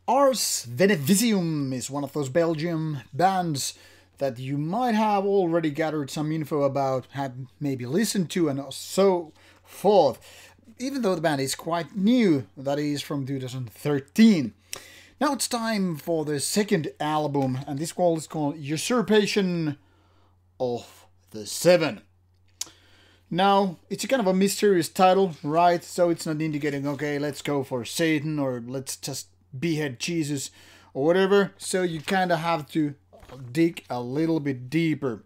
Ars Veneficium is one of those Belgian bands that you might have already gathered some info about, have maybe listened to, and so forth. Even though the band is quite new, that is from 2013. Now it's time for the second album, and this one is called Usurpation of the Seven. Now, it's a kind of a mysterious title, right? So it's not indicating, okay, let's go for Satan, or let's just behead Jesus, or whatever. So you kind of have to dig a little bit deeper.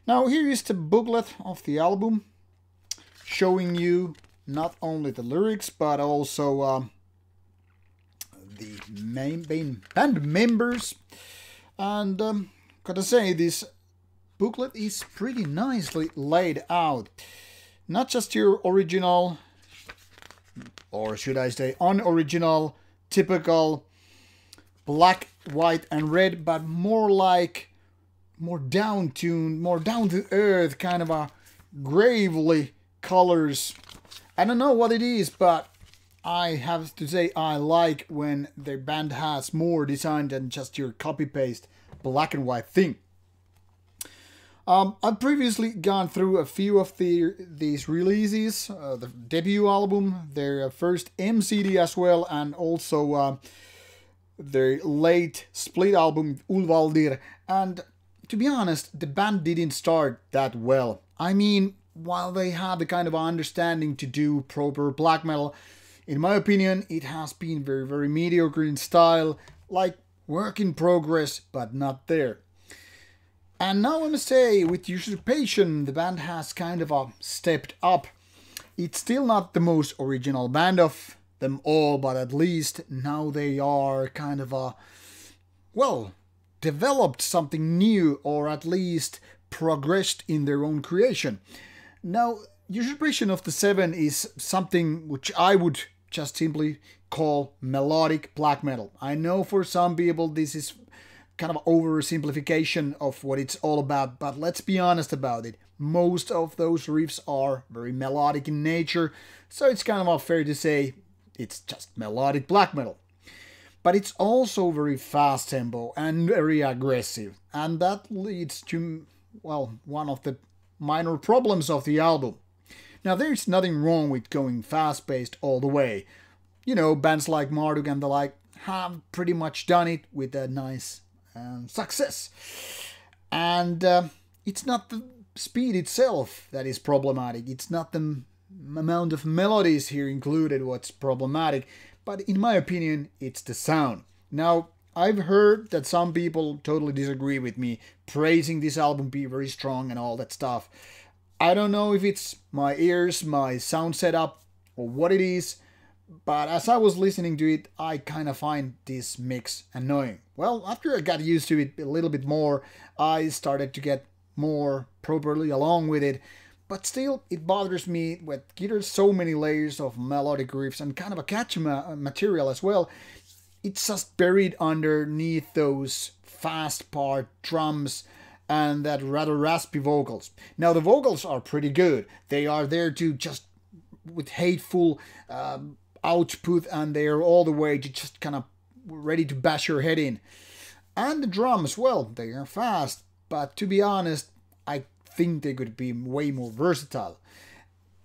Now, here is the booklet of the album, showing you not only the lyrics, but also the main band members. And gotta say, this booklet is pretty nicely laid out. Not just your original, or should I say unoriginal, typical black, white and red, but more like more down-tuned, more down-to-earth, kind of a gravely colors. I don't know what it is, but I have to say I like when the band has more design than just your copy-paste black and white thing. I've previously gone through a few of these releases, the debut album, their first MCD as well, and also their late split album, Ulvaldir. And to be honest, the band didn't start that well. I mean, while they had the kind of understanding to do proper black metal, in my opinion, it has been very, very mediocre in style, like work in progress, but not there. And now I must say, with Usurpation, the band has kind of stepped up. It's still not the most original band of them all, but at least now they are kind of well, developed something new, or at least progressed in their own creation. Now, Usurpation of the Seven is something which I would just simply call melodic black metal. I know for some people this is kind of oversimplification of what it's all about, but let's be honest about it. Most of those riffs are very melodic in nature, so it's kind of fair to say it's just melodic black metal. But it's also very fast tempo and very aggressive, and that leads to, well, one of the minor problems of the album. Now, there's nothing wrong with going fast-paced all the way. You know, bands like Marduk and the like have pretty much done it with a nice success. And it's not the speed itself that is problematic. It's not the amount of melodies here included what's problematic, but in my opinion, it's the sound. Now, I've heard that some people totally disagree with me, praising this album be very strong and all that stuff. I don't know if it's my ears, my sound setup, or what it is, but as I was listening to it, I kind of find this mix annoying. Well, after I got used to it a little bit more, I started to get more properly along with it. But still, it bothers me with guitars, so many layers of melodic riffs and kind of a catchy material as well. It's just buried underneath those fast part drums and that rather raspy vocals. Now, the vocals are pretty good. They are there to just, with hateful output, and they are all the way to just kind of ready to bash your head in. And the drums, well, they are fast, but to be honest, I think they could be way more versatile.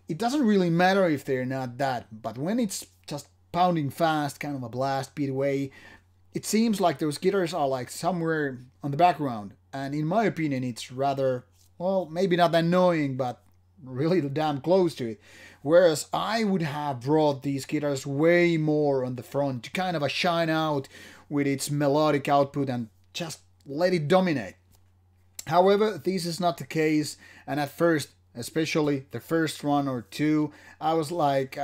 It doesn't really matter if they're not that, but when it's just pounding fast, kind of a blast beat away, it seems like those guitars are like somewhere on the background. And in my opinion, it's rather, well, maybe not annoying, but really damn close to it. Whereas I would have brought these guitars way more on the front to kind of shine out with its melodic output and just let it dominate. However, this is not the case, and at first, especially the first one or two, I was like,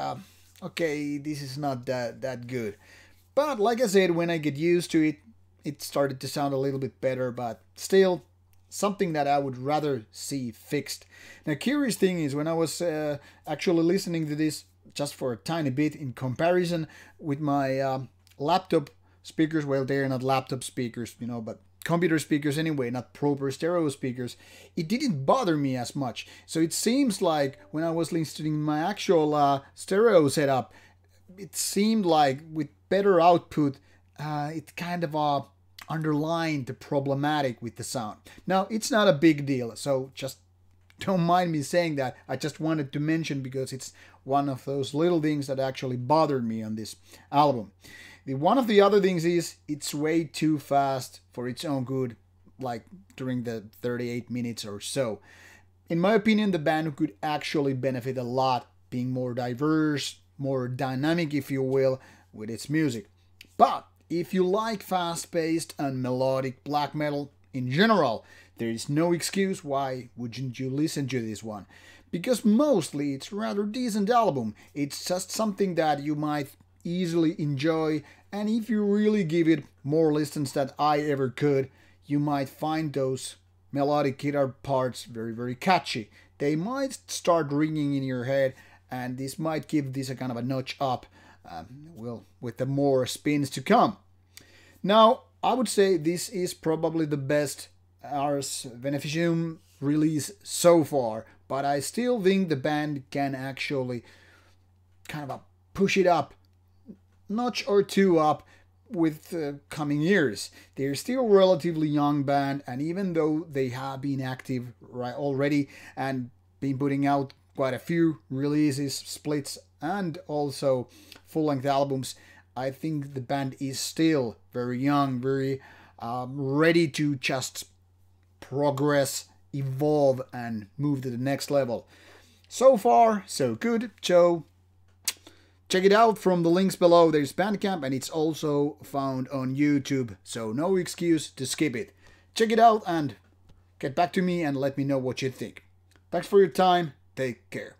okay, this is not that good. But like I said, when I get used to it, it started to sound a little bit better, but still something that I would rather see fixed. Now, curious thing is, when I was actually listening to this just for a tiny bit in comparison with my laptop speakers, well, they're not laptop speakers, you know, but computer speakers anyway, not proper stereo speakers, it didn't bother me as much. So it seems like when I was listening to my actual stereo setup, it seemed like with better output it kind of underlined the problematic with the sound. Now, it's not a big deal, so just don't mind me saying that. I just wanted to mention because it's one of those little things that actually bothered me on this album. One of the other things is it's way too fast for its own good, like during the 38 minutes or so. In my opinion, the band could actually benefit a lot being more diverse, more dynamic, if you will, with its music. But if you like fast-paced and melodic black metal in general, there is no excuse why wouldn't you listen to this one. Because mostly it's a rather decent album. It's just something that you might easily enjoy, and if you really give it more listens than I ever could, you might find those melodic guitar parts very, very catchy. They might start ringing in your head, and this might give this a kind of a notch up, with the more spins to come. Now, I would say this is probably the best Ars Veneficium release so far, but I still think the band can actually kind of push it up, notch or two up with coming years. They're still a relatively young band, and even though they have been active already and been putting out quite a few releases, splits, and also full-length albums, I think the band is still very young, very ready to just progress, evolve, and move to the next level. So far, so good. So check it out from the links below. There's Bandcamp, and it's also found on YouTube, so no excuse to skip it. Check it out and get back to me and let me know what you think. Thanks for your time. Take care.